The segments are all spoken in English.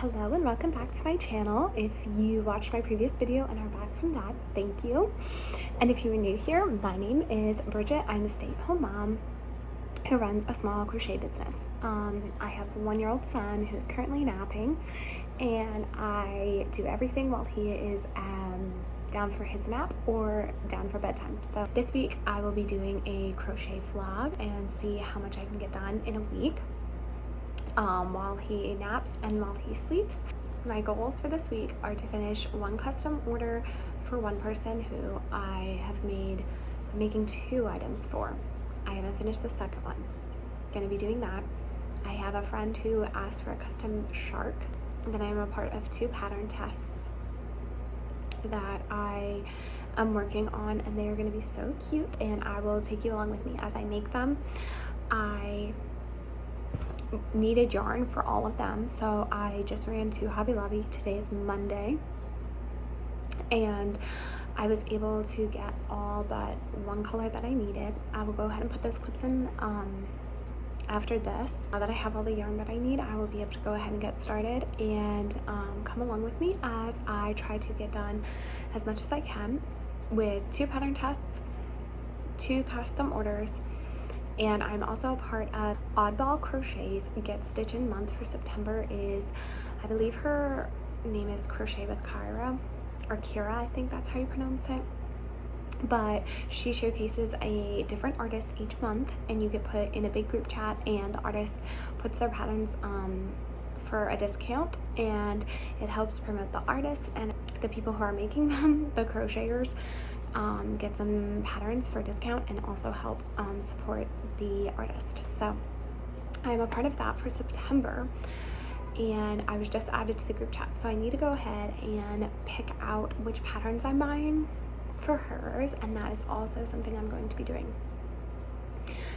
Hello and welcome back to my channel. If you watched my previous video and are back from that, thank you. And if you are new here, my name is Bridget. I'm a stay-at-home mom who runs a small crochet business. I have a 1-year-old son who's currently napping, and I do everything while he is down for his nap or down for bedtime. So this week I will be doing a crochet vlog and see how much I can get done in a week. While he naps and while he sleeps. My goals for this week are to finish one custom order for one person who I have making 2 items for. I haven't finished the second one. Gonna be doing that. I have a friend who asked for a custom shark. Then I am a part of 2 pattern tests that I am working on, and they are gonna be so cute, and I will take you along with me as I make them. I needed yarn for all of them, so I just ran to Hobby Lobby. Today is Monday, and I was able to get all but one color that I needed. I will go ahead and put those clips in after this. Now that I have all the yarn that I need, I will be able to go ahead and get started, and come along with me as I try to get done as much as I can with 2 pattern tests, 2 custom orders. And I'm also a part of Oddball Crochet's Get Stitchin' month for September. Is, I believe her name is Crochet with Kyra, or Kira, I think that's how you pronounce it. But she showcases a different artist each month, and you get put in a big group chat, and the artist puts their patterns for a discount, and it helps promote the artists and the people who are making them, the crocheters. Get some patterns for discount and also help support the artist. So I'm a part of that for September, and I was just added to the group chat, so I need to go ahead and pick out which patterns I'm buying for hers, and that is also something I'm going to be doing.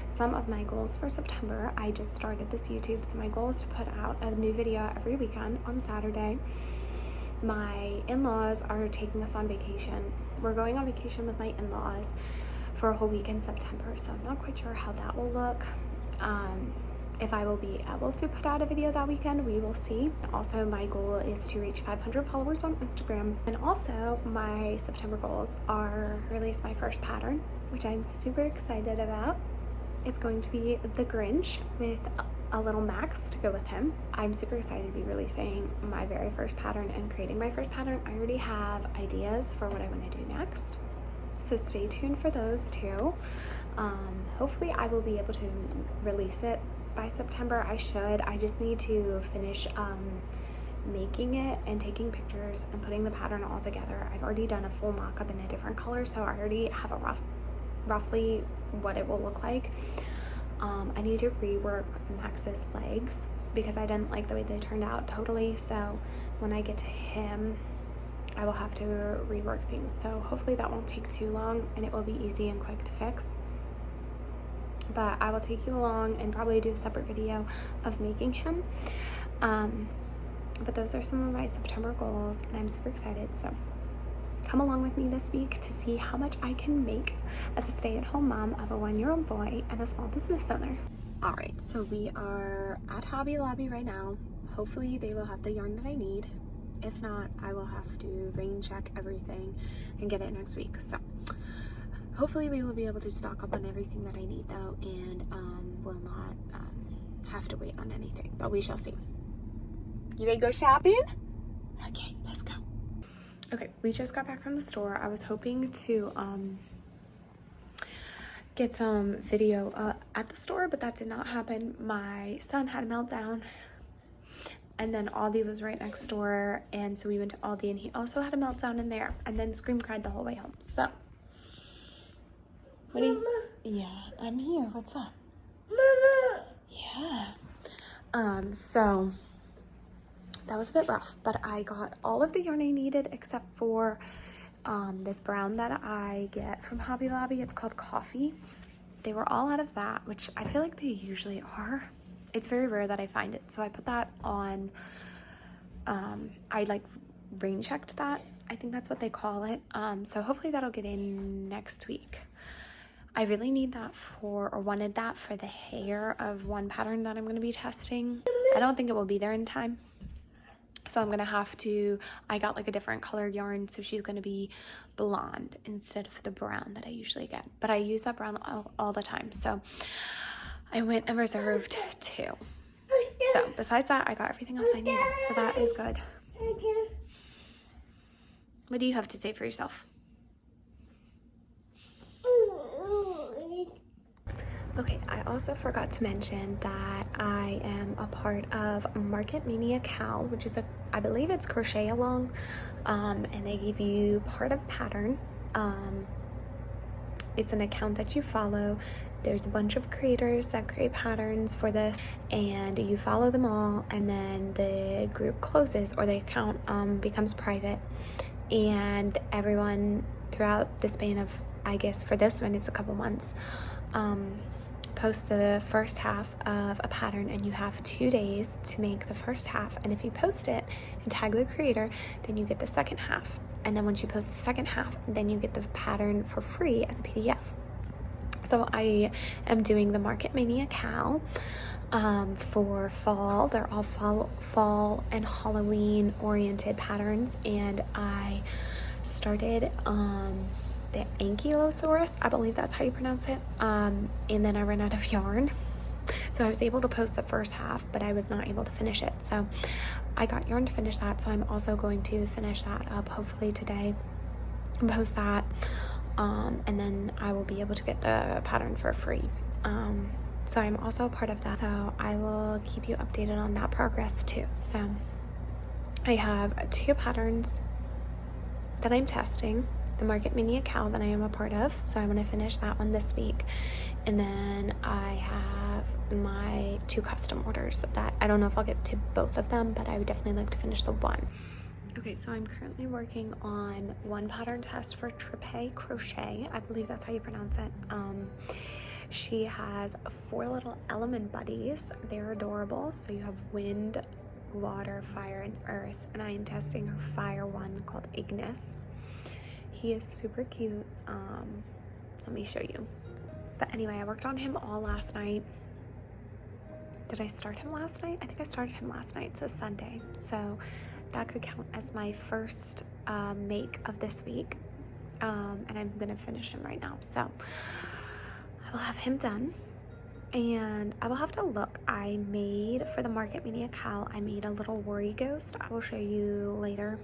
Some of my goals for September, I just started this YouTube, so my goal is to put out a new video every weekend on Saturday. My in-laws are taking us on vacation. We're going on vacation with my in-laws for a whole week in September, so I'm not quite sure how that will look. If I will be able to put out a video that weekend, we will see. Also, my goal is to reach 500 followers on Instagram. And also, my September goals are release my first pattern, which I'm super excited about. It's going to be the Grinch with a little Max to go with him. I'm super excited to be releasing my very first pattern and creating my first pattern. I already have ideas for what I want to do next, so stay tuned for those too. Hopefully I will be able to release it by September. I just need to finish making it and taking pictures and putting the pattern all together. I've already done a full mock-up in a different color, so I already have a roughly what it will look like. I need to rework Max's legs because I didn't like the way they turned out totally, so when I get to him I will have to rework things. So hopefully that won't take too long and it will be easy and quick to fix. But I will take you along and probably do a separate video of making him. But those are some of my September goals, and I'm super excited. So come along with me this week to see how much I can make as a stay-at-home mom of a 1-year-old boy and a small business owner. All right, so we are at Hobby Lobby right now. Hopefully they will have the yarn that I need. If not, I will have to rain check everything and get it next week. So hopefully we will be able to stock up on everything that I need though, and will not have to wait on anything, but we shall see. You ready to go shopping? Okay, let's go. Okay, we just got back from the store. I was hoping to get some video at the store, but that did not happen. My son had a meltdown, and then Aldi was right next door, and so we went to Aldi, and he also had a meltdown in there, and then scream cried the whole way home. So, what do you? Yeah, I'm here. What's up? Mama. Yeah. So that was a bit rough, but I got all of the yarn I needed except for this brown that I get from Hobby Lobby. It's called Coffee. They were all out of that, which I feel like they usually are. It's very rare that I find it, so I put that on. I like rain checked that. I think that's what they call it. So hopefully that'll get in next week. I really need that for, or wanted that for the hair of one pattern that I'm going to be testing. I don't think it will be there in time, So I'm gonna have to, I got like a different color yarn, so she's gonna be blonde instead of the brown that I usually get. But I use that brown all the time. So I went and reserved 2. So besides that, I got everything else I needed. So that is good. What do you have to say for yourself? Okay, I also forgot to mention that I am a part of Market Mania Cal, which is I believe it's crochet along, and they give you part of pattern. It's an account that you follow. There's a bunch of creators that create patterns for this, and you follow them all, and then the group closes, or the account becomes private, and everyone throughout the span of, I guess for this one it's a couple months, post the first half of a pattern, and you have 2 days to make the first half, and if you post it and tag the creator, then you get the second half, and then once you post the second half, then you get the pattern for free as a PDF. So I am doing the Market Mania Cal for fall. They're all fall and Halloween oriented patterns, and I started the Ankylosaurus, I believe that's how you pronounce it, and then I ran out of yarn, so I was able to post the first half, but I was not able to finish it. So I got yarn to finish that, so I'm also going to finish that up hopefully today and post that, and then I will be able to get the pattern for free. So I'm also a part of that, so I will keep you updated on that progress too. So I have 2 patterns that I'm testing, the Market Mania Cal that I am a part of, so I'm going to finish that one this week, and then I have my 2 custom orders that I don't know if I'll get to both of them, but I would definitely like to finish the one. Okay, so I'm currently working on one pattern test for Tripe Crochet, I believe that's how you pronounce it. She has 4 little element buddies. They're adorable. So you have wind, water, fire, and earth, and I am testing her fire one called Ignis. He is super cute. Let me show you. But anyway, I worked on him all last night. Did I start him last night? I think I started him last night, so Sunday. So that could count as my first make of this week. And I'm gonna finish him right now. So I will have him done. And I will have to look. I made, for the Market Mania Cal, I made a little worry ghost. I will show you later.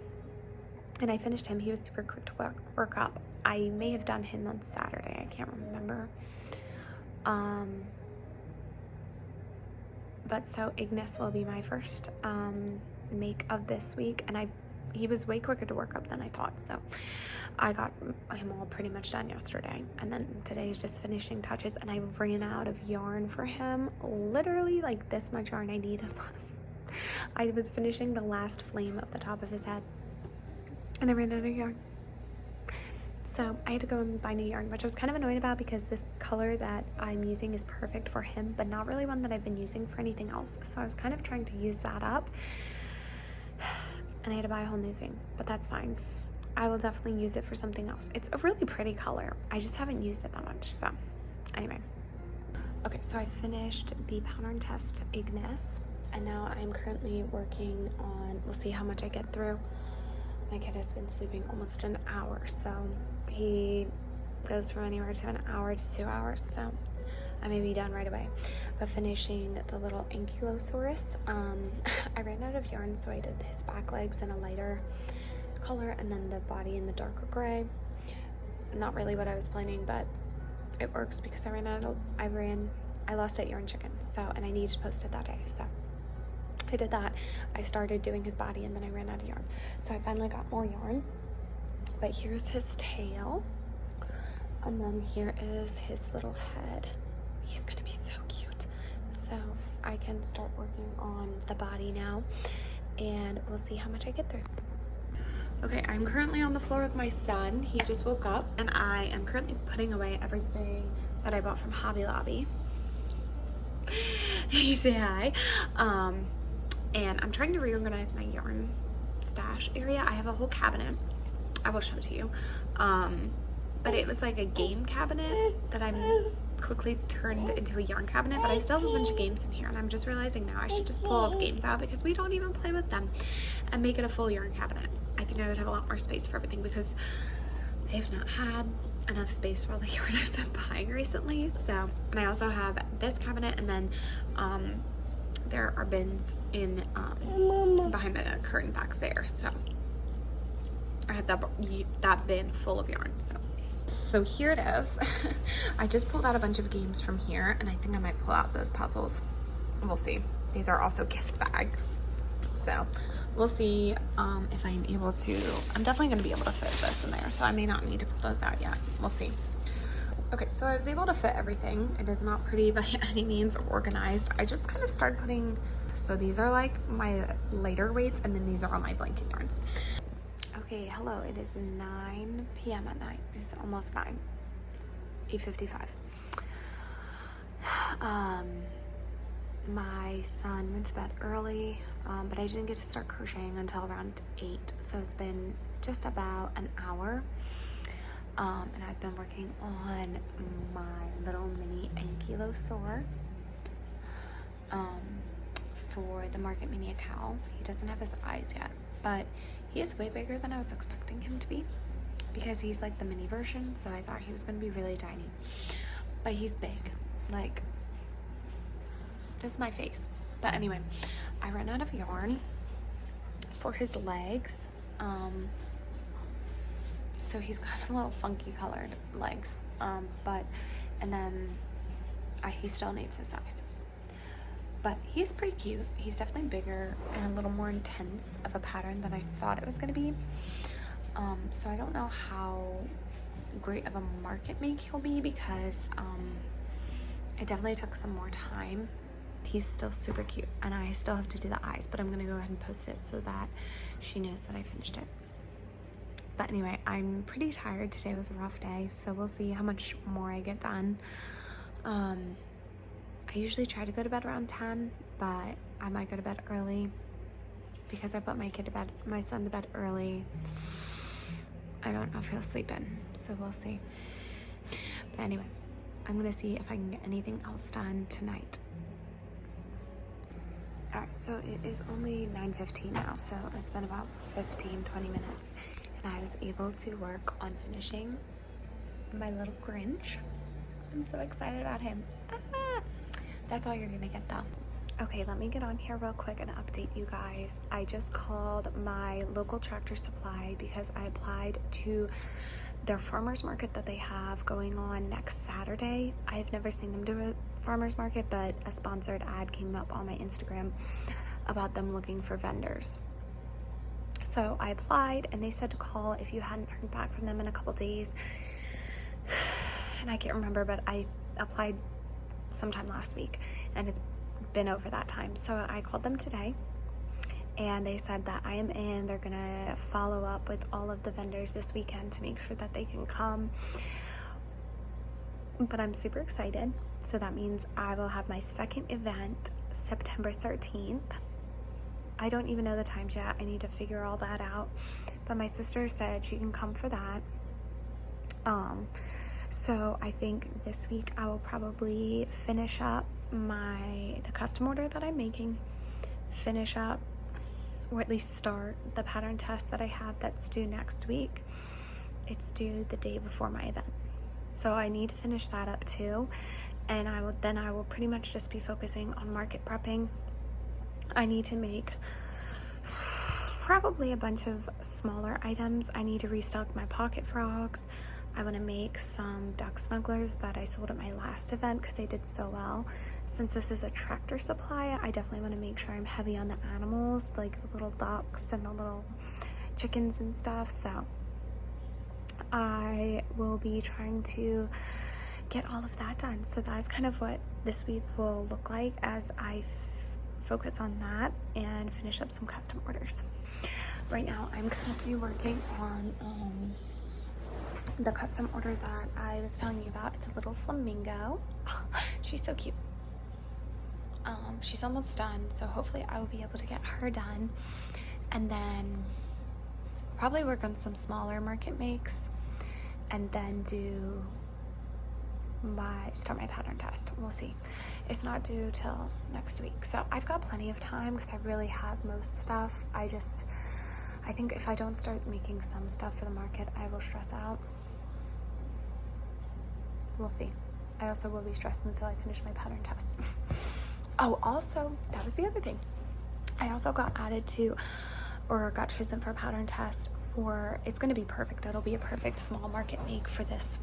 And I finished him. He was super quick to work up. I may have done him on Saturday. I can't remember. But so Ignis will be my first make of this week. And he was way quicker to work up than I thought. So I got him all pretty much done yesterday. And then today is just finishing touches. And I ran out of yarn for him. Literally like this much yarn I needed. I was finishing the last flame of the top of his head, and I ran out of yarn. So I had to go and buy new yarn, which I was kind of annoyed about because this color that I'm using is perfect for him, but not really one that I've been using for anything else. So I was kind of trying to use that up, and I had to buy a whole new thing, but that's fine. I will definitely use it for something else. It's a really pretty color. I just haven't used it that much. So anyway. Okay, so I finished the pattern test Ignis, and now I'm currently working on, we'll see how much I get through. My kid has been sleeping almost an hour, so he goes from anywhere to an hour to 2 hours, so I may be done right away. But finishing the little Ankylosaurus, I ran out of yarn, so I did his back legs in a lighter color, and then the body in the darker gray. Not really what I was planning, but it works because I lost at Yarn Chicken, so, and I needed to post it that day, so I did that. I started doing his body, and then I ran out of yarn, so I finally got more yarn. But here's his tail, and then here is his little head. He's gonna be so cute. So I can start working on the body now, and we'll see how much I get through. Okay, I'm currently on the floor with my son. He just woke up, and I am currently putting away everything that I bought from Hobby Lobby. You say hi. And I'm trying to reorganize my yarn stash area. I have a whole cabinet. I will show it to you. But it was like a game cabinet that I'm quickly turned into a yarn cabinet, but I still have a bunch of games in here, and I'm just realizing now I should just pull all the games out because we don't even play with them. and make it a full yarn cabinet. I think I would have a lot more space for everything because I have not had enough space for all the yarn I've been buying recently. So, and I also have this cabinet, and then there are bins in behind the curtain back there. So I have that bin full of yarn. So here it is. I just pulled out a bunch of games from here, and I think I might pull out those puzzles. We'll see. These are also gift bags. So we'll see if I'm able to. I'm definitely going to be able to fit this in there, so I may not need to pull those out yet. We'll see. Okay, so I was able to fit everything. It is not pretty by any means or organized. I just kind of started putting, so these are like my lighter weights, and then these are all my blanket yarns. Okay, hello, it is 9 p.m. at night. It's almost 9. 8:55. My son went to bed early, but I didn't get to start crocheting until around 8, so it's been just about an hour. And I've been working on my little mini ankylosore for the Market Mania cow. He doesn't have his eyes yet, but he is way bigger than I was expecting him to be because he's like the mini version, so I thought he was going to be really tiny. But he's big, like this is my face. But anyway, I ran out of yarn for his legs. So he's got a little funky colored legs, and then he still needs his eyes. But he's pretty cute. He's definitely bigger and a little more intense of a pattern than I thought it was going to be. So I don't know how great of a market make he'll be because it definitely took some more time. He's still super cute, and I still have to do the eyes, but I'm going to go ahead and post it so that she knows that I finished it. But anyway, I'm pretty tired. Today was a rough day, so we'll see how much more I get done. I usually try to go to bed around 10, but I might go to bed early because I put my son to bed early. I don't know if he'll sleep in, so we'll see. But anyway, I'm gonna see if I can get anything else done tonight. All right, so it is only 9:15 now, so it's been about 15-20 minutes. I was able to work on finishing my little Grinch. I'm so excited about him. That's all you're gonna get though. Okay, let me get on here real quick and update you guys. I just called my local Tractor Supply because I applied to their farmers market that they have going on next Saturday. I've never seen them do a farmers market, but a sponsored ad came up on my Instagram about them looking for vendors. So I applied, and they said to call if you hadn't heard back from them in a couple days. And I can't remember, but I applied sometime last week, and it's been over that time. So I called them today, and they said that I am in. They're gonna follow up with all of the vendors this weekend to make sure that they can come. But I'm super excited. So that means I will have my second event September 13th. I don't even know the times yet. I need to figure all that out. But my sister said she can come for that. So I think this week I will probably finish up the custom order that I'm making, finish up, or at least start the pattern test that I have that's due next week. It's due the day before my event. So I need to finish that up too. And I will pretty much just be focusing on market prepping. I need to make probably a bunch of smaller items. I need to restock my pocket frogs. I want to make some duck snugglers that I sold at my last event because they did so well. Since this is a Tractor Supply, I definitely want to make sure I'm heavy on the animals, like the little ducks and the little chickens and stuff. So I will be trying to get all of that done. So that's kind of what this week will look like as I focus on that and finish up some custom orders. Right now I'm currently working on the custom order that I was telling you about. It's a little flamingo. She's so cute. She's almost done, so hopefully I will be able to get her done, and then probably work on some smaller market makes, and then do start my pattern test. We'll see. It's not due till next week, so I've got plenty of time because I really have most stuff. I think if I don't start making some stuff for the market, I will stress out. We'll see. I also will be stressed until I finish my pattern test. Oh, also, that was the other thing. I also got added to, or got chosen for a pattern test for, it's going to be perfect. It'll be a perfect small market make for this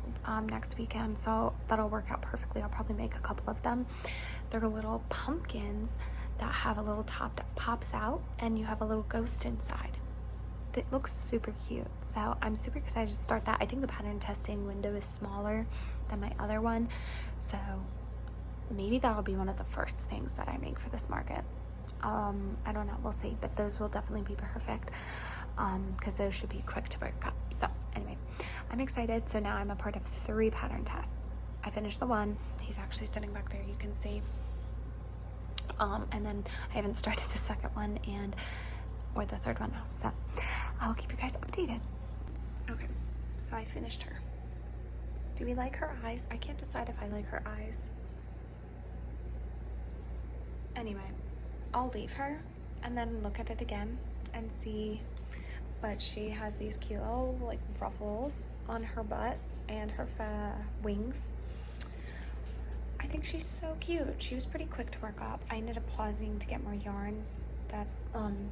next weekend. So that'll work out perfectly. I'll probably make a couple of them. They're little pumpkins that have a little top that pops out and you have a little ghost inside. It looks super cute. So I'm super excited to start that. I think the pattern testing window is smaller than my other one. So maybe that'll be one of the first things that I make for this market. I don't know, we'll see, but those will definitely be perfect because those should be quick to work up. So anyway, I'm excited. So now I'm a part of 3 pattern tests. I finished the one. He's actually sitting back there, you can see. And then I haven't started the second one or the third one now. So I'll keep you guys updated. Okay, so I finished her. Do we like her eyes? I can't decide if I like her eyes. Anyway, I'll leave her and then look at it again and see. But she has these cute little like ruffles on her butt and her wings. I think she's so cute. She was pretty quick to work up. I ended up pausing to get more yarn,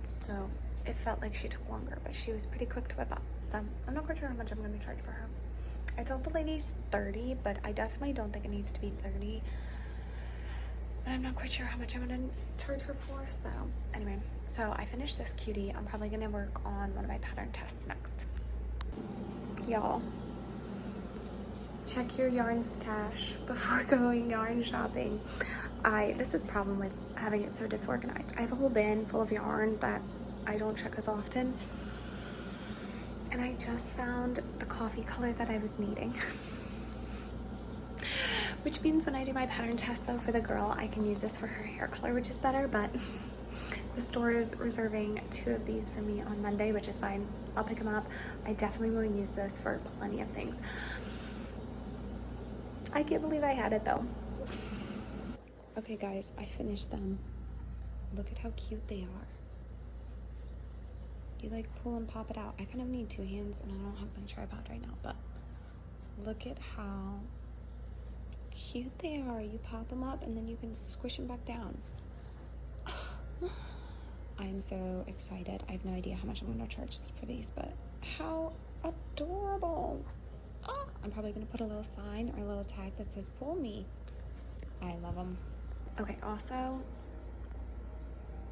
so it felt like she took longer, but she was pretty quick to whip up. So I'm not quite sure how much I'm going to charge for her. I told the ladies 30, but I definitely don't think it needs to be 30. But I'm not quite sure how much I'm going to charge her for. So anyway, so I finished this cutie. I'm probably going to work on one of my pattern tests next. Y'all, check your yarn stash before going yarn shopping. This is a problem with having it so disorganized. I have a whole bin full of yarn that I don't check as often. And I just found the coffee color that I was needing. Which means when I do my pattern test though for the girl, I can use this for her hair color, which is better, but the store is reserving 2 of these for me on Monday, which is fine. I'll pick them up. I definitely will use this for plenty of things. I can't believe I had it though. Okay guys, I finished them. Look at how cute they are. You like pull and pop it out. I kind of need 2 hands and I don't have my tripod right now, but look at how cute they are. You pop them up and then you can squish them back down. I'm so excited. I have no idea how much I'm going to charge for these, but how adorable. Oh, I'm probably going to put a little sign or a little tag that says pull me. I love them. Okay, also,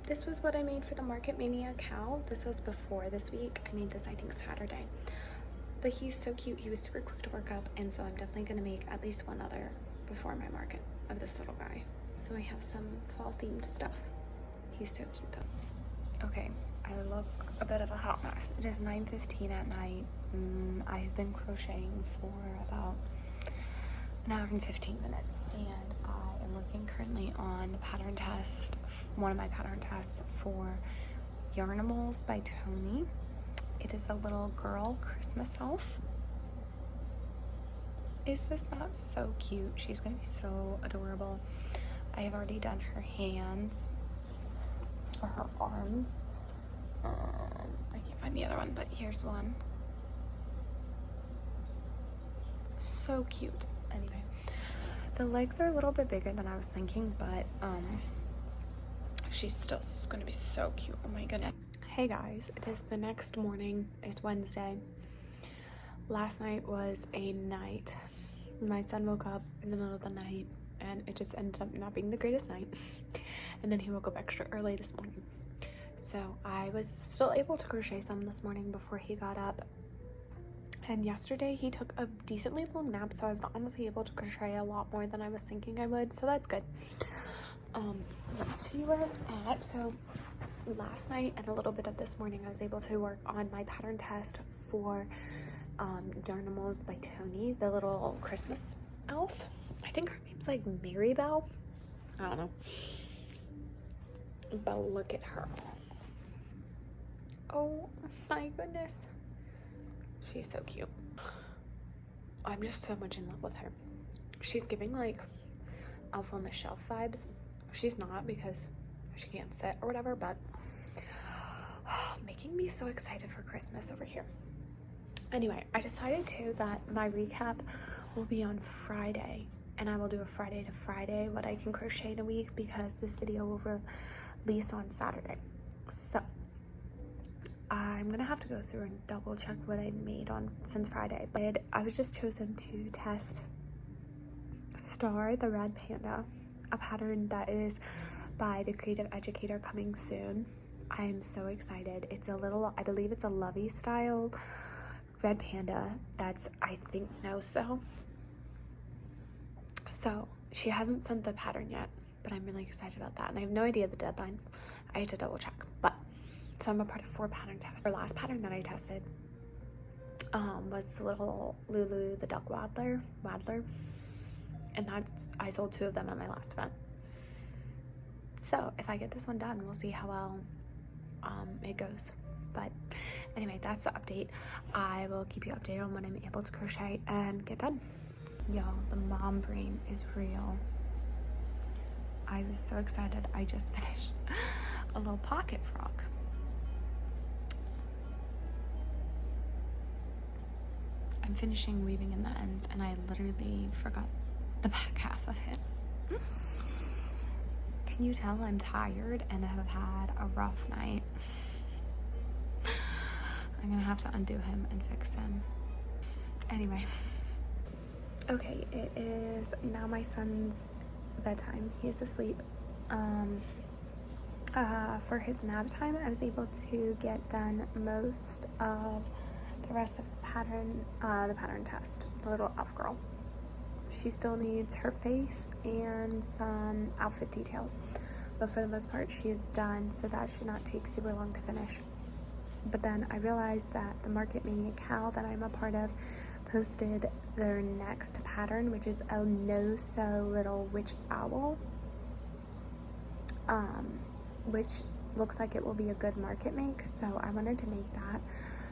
this was what I made for the Market Mania cow. This was before this week. I made this, I think, Saturday. But he's so cute. He was super quick to work up, and so I'm definitely going to make at least one other before my market of this little guy. So I have some fall-themed stuff. He's so cute, though. Okay, I look a bit of a hot mess. It is 9:15 at night. I've been crocheting for about an hour and 15 minutes, and I am working currently on the pattern test, one of my pattern tests for Yarnimals by Tony. It is a little girl Christmas elf. Is this not so cute? She's gonna be so adorable. I have already done her hands or her arms. I can't find the other one, but here's one. So cute. Anyway, the legs are a little bit bigger than I was thinking, but she's still gonna be so cute. Oh my goodness. Hey guys, it is the next morning. It's Wednesday. Last night was a night. My son woke up in the middle of the night and it just ended up not being the greatest night. And then he woke up extra early this morning. So I was still able to crochet some this morning before he got up. And yesterday he took a decently long nap, so I was honestly able to crochet a lot more than I was thinking I would, so that's good. So you were at, so last night and a little bit of this morning I was able to work on my pattern test for Yarnimals by Tony, the little Christmas elf. I think her name's like Mary Bell. I don't know. But look at her. Oh my goodness. She's so cute. I'm just so much in love with her. She's giving like Elf on the Shelf vibes. She's not because she can't sit or whatever, but making me so excited for Christmas over here. Anyway, I decided too that my recap will be on Friday, and I will do a Friday to Friday what I can crochet in a week, because this video will release on Saturday. So I'm gonna have to go through and double check what I made on since Friday, but I was just chosen to test Star the Red Panda, a pattern that is by the Creative Educator, coming soon. I'm so excited. It's a little, I believe it's a lovey style red panda that's, I think, no sew. So she hasn't sent the pattern yet, but I'm really excited about that, and I have no idea the deadline. I have to double check. But so I'm a part of 4 pattern tests. The last pattern that I tested was the little Lulu the duck waddler, and that's, I sold 2 of them at my last event. So if I get this one done, we'll see how well it goes. But anyway, that's the update. I will keep you updated on when I'm able to crochet and get done. Y'all, the mom brain is real. I was so excited. I just finished a little pocket frock. I'm finishing weaving in the ends, and I literally forgot the back half of it. Can you tell I'm tired and have had a rough night? I'm gonna have to undo him and fix him. Anyway. Okay, it is now my son's bedtime. He's asleep. For his nap time, I was able to get done most of the rest of the pattern test, the little elf girl. She still needs her face and some outfit details, but for the most part she is done, so that should not take super long to finish. But then I realized that the Market Mania Cal that I'm a part of posted their next pattern, which is a no-sew little witch owl, which looks like it will be a good market make, so I wanted to make that.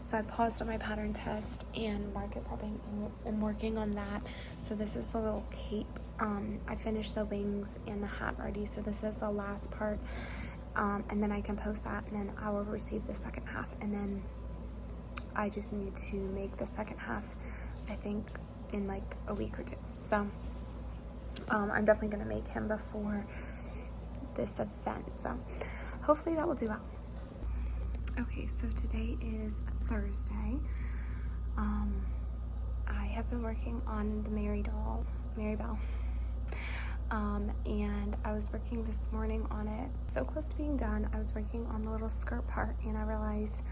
So I paused on my pattern test and market prepping and working on that. So this is the little cape. I finished the wings and the hat already, so this is the last part. And then I can post that, and then I will receive the second half, and then I just need to make the second half, I think, in like a week or 2. So I'm definitely gonna make him before this event, so hopefully that will do well. Okay, so today is Thursday. I have been working on the Mary Bell, and I was working this morning on it, so close to being done. I was working on the little skirt part, and I realized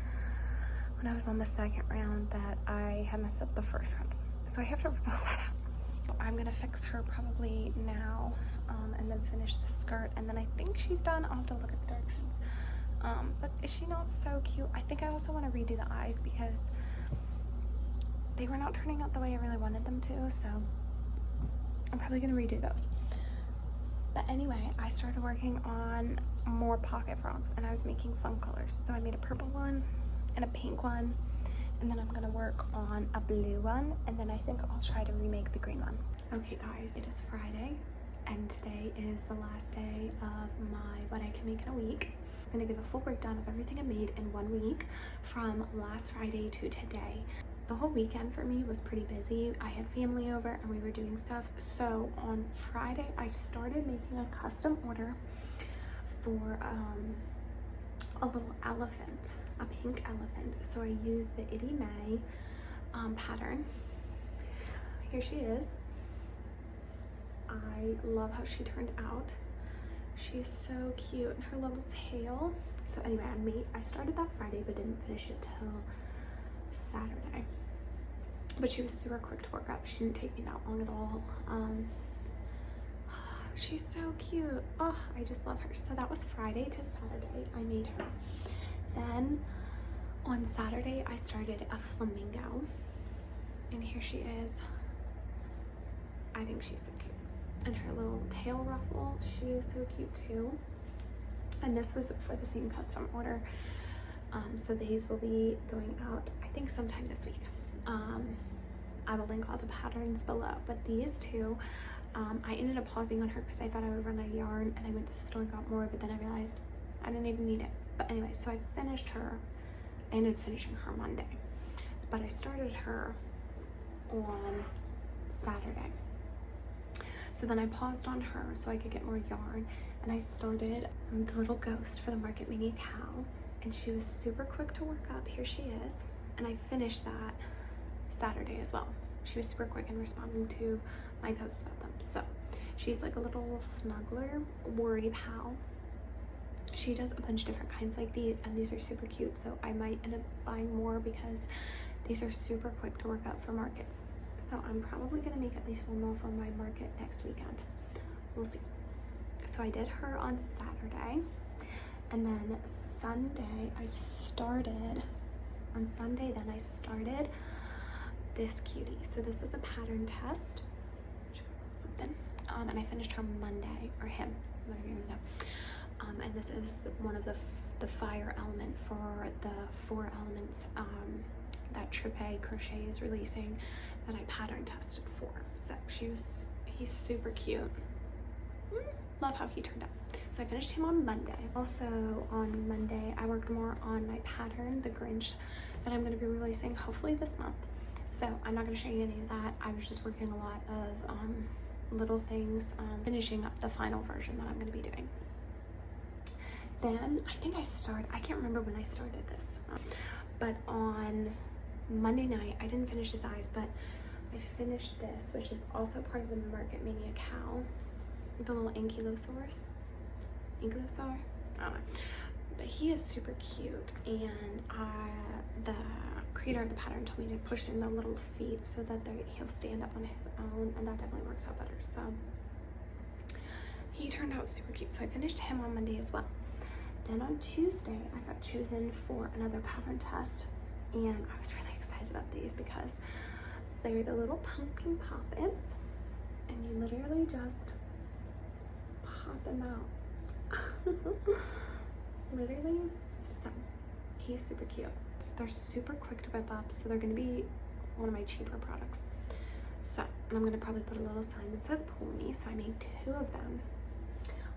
when I was on the second round that I had messed up the first round, so I have to rebuild that out. I'm gonna fix her probably now, and then finish the skirt, and then I think she's done. I'll have to look at the directions. But is she not so cute? I think I also want to redo the eyes because they were not turning out the way I really wanted them to, so I'm probably gonna redo those. But anyway, I started working on more pocket frocks, and I was making fun colors. So I made a purple one and a pink one, and then I'm gonna work on a blue one, and then I think I'll try to remake the green one. Okay guys, it is Friday, and today is the last day of my what I can make in a week. I'm gonna give a full breakdown of everything I made in 1 week from last Friday to today. The whole weekend for me was pretty busy. I had family over and we were doing stuff. So on Friday, I started making a custom order for a little elephant, a pink elephant. So I used the Itty May pattern. Here she is. I love how she turned out. She's so cute, and her little tail. So anyway, I started that Friday but didn't finish it till Saturday. But she was super quick to work up. She didn't take me that long at all. She's so cute. Oh, I just love her. So that was Friday to Saturday I made her. Then on Saturday I started a flamingo, and here she is. I think she's so cute. And her little tail ruffle, she is so cute too. And this was for the same custom order. So these will be going out, I think, sometime this week. I will link all the patterns below. But these two, I ended up pausing on her because I thought I would run out of yarn, and I went to the store and got more, but then I realized I didn't even need it. But anyway, so I finished her. I ended up finishing her Monday, but I started her on Saturday. So then I paused on her so I could get more yarn, and I started the little ghost for the Market Mania cowl, and she was super quick to work up. Here she is, and I finished that Saturday as well. She was super quick in responding to my posts about them. So she's like a little snuggler worry pal. She does a bunch of different kinds like these, and these are super cute, so I might end up buying more because these are super quick to work up for markets. So I'm probably gonna make at least one more for my market next weekend. We'll see. So I did her on Saturday, and then Sunday I started this cutie. So this is a pattern test, and I finished her Monday, or him, whatever you know. And this is one of the fire element for the 4 elements that Tripe Crochet is releasing, that I pattern tested for. So he's super cute. Love how he turned out. So I finished him on Monday. Also on Monday, I worked more on my pattern, the Grinch, that I'm going to be releasing hopefully this month. So I'm not going to show you any of that. I was just working a lot of little things, finishing up the final version that I'm going to be doing. Then I can't remember when I started this, but on Monday night, I didn't finish his eyes, but I finished this, which is also part of the Market Mania cowl, the little ankylosaur, I don't know, but he is super cute, and the creator of the pattern told me to push in the little feet so that he'll stand up on his own, and that definitely works out better. So he turned out super cute. So I finished him on Monday as well. Then on Tuesday, I got chosen for another pattern test, and I was really excited about these because they're the little pumpkin pop-ins, and you literally just pop them out. Literally. So he's super cute. They're super quick to whip up, so they're going to be one of my cheaper products. So, and I'm going to probably put a little sign that says pony. So I made 2 of them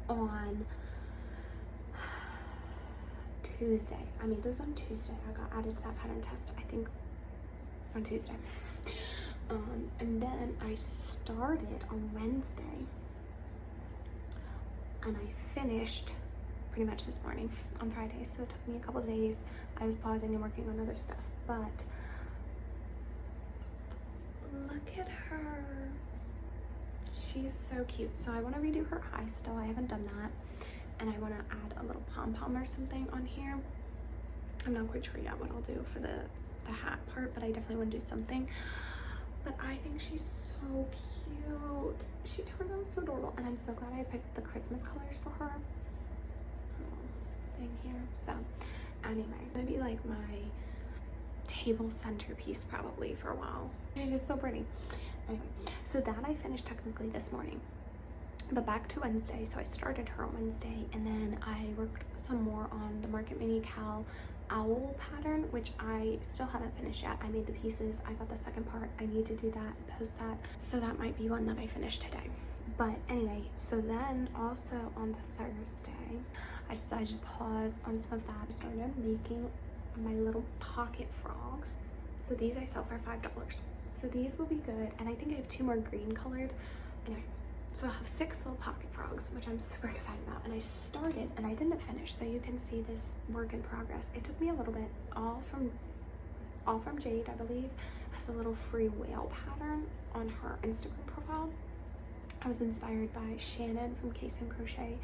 on Tuesday. I made those on Tuesday. I got added to that pattern test, I think, on Tuesday. And then I started on Wednesday, and I finished pretty much this morning on Friday. So it took me a couple of days. I was pausing and working on other stuff, but look at her. She's so cute. So I want to redo her eyes still. I haven't done that. And I want to add a little pom-pom or something on here. I'm not quite sure yet what I'll do for the hat part, but I definitely want to do something. But I think she's so cute. She turned out so adorable, and I'm so glad I picked the Christmas colors for her thing here. So anyway, it's gonna be like my table centerpiece probably for a while. She's just so pretty. Anyway, so that I finished technically this morning. But back to Wednesday, so I started her on Wednesday, and then I worked some more on the Market Mini Cal owl pattern, which I still haven't finished yet. I made the pieces, I got the second part, I need to do that and post that, so that might be one that I finish today. But anyway, so then also on the Thursday, I decided to pause on some of that. I started making my little pocket frogs. So these I sell for $5. So these will be good, and I think I have 2 more green colored. Anyway, so I have 6 little pocket frogs, which I'm super excited about. And I started, and I didn't finish, so you can see this work in progress. It took me a little bit. All from Jade, I believe, has a little free whale pattern on her Instagram profile. I was inspired by Shannon from Case and Crochet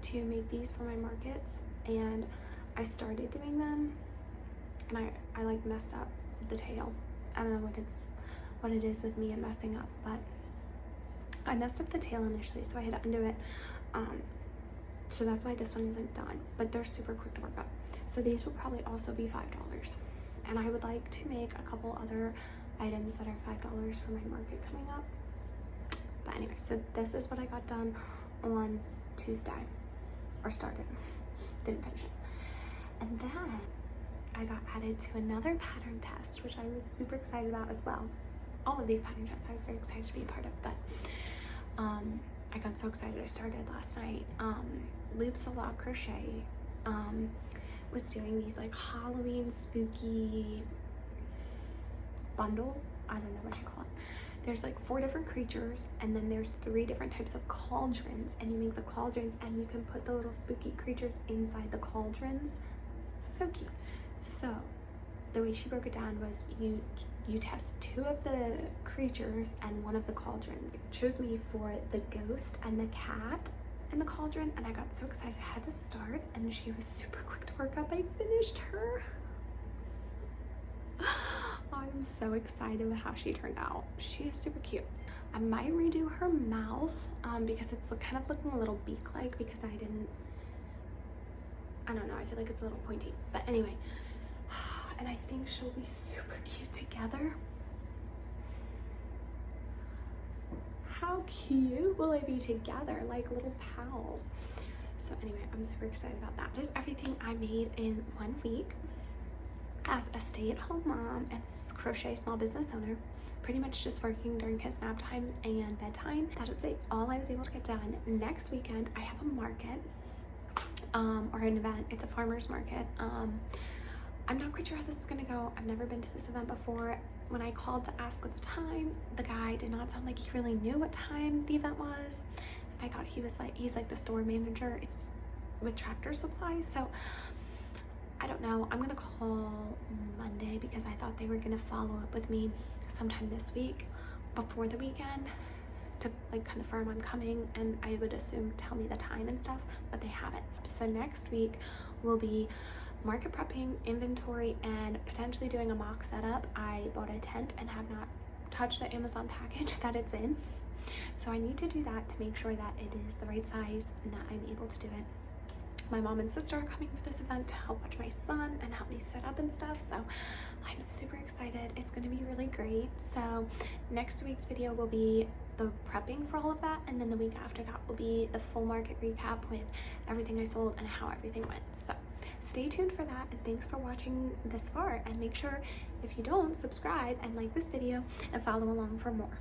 to make these for my markets, and I started doing them, and I like messed up the tail. I don't know what it is with me and messing up, but I messed up the tail initially, so I had to undo it. So that's why this one isn't done, but they're super quick to work up. So these will probably also be $5. And I would like to make a couple other items that are $5 for my market coming up. But anyway, so this is what I got done on Tuesday, or started, didn't finish it. And then I got added to another pattern test, which I was super excited about as well. all of these pattern shows I was very excited to be a part of, but I got so excited I started last night. Loops a Lot Crochet was doing these like Halloween spooky bundle, I don't know what you call it. There's like 4 different creatures, and then there's 3 different types of cauldrons, and you make the cauldrons and you can put the little spooky creatures inside the cauldrons. So cute. So the way she broke it down was you test 2 of the creatures and 1 of the cauldrons. It chose me for the ghost and the cat in the cauldron, and I got so excited I had to start, and she was super quick to work up. I finished her. I'm so excited with how she turned out. She is super cute. I might redo her mouth because it's kind of looking a little beak-like because I don't know, I feel like it's a little pointy. But anyway, and I think she'll be super cute together. How cute will they be together, like little pals? So anyway, I'm super excited about that. That is everything I made in 1 week as a stay-at-home mom and crochet small business owner. Pretty much just working during his nap time and bedtime. That is all I was able to get done. Next weekend I have a market or an event. It's a farmer's market. I'm not quite sure how this is gonna go. I've never been to this event before. When I called to ask at the time, the guy did not sound like he really knew what time the event was. I thought he's like the store manager. It's with Tractor Supply, so I don't know. I'm gonna call Monday because I thought they were gonna follow up with me sometime this week before the weekend to like confirm I'm coming, and I would assume tell me the time and stuff, but they haven't. So next week will be market prepping, inventory, and potentially doing a mock setup. I bought a tent and have not touched the Amazon package that it's in, so I need to do that to make sure that it is the right size and that I'm able to do it. My mom and sister are coming for this event to help watch my son and help me set up and stuff, so I'm super excited. It's going to be really great. So next week's video will be the prepping for all of that, and then the week after that will be the full market recap with everything I sold and how everything went. So stay tuned for that, and thanks for watching this far, and make sure if you don't, subscribe and like this video and follow along for more.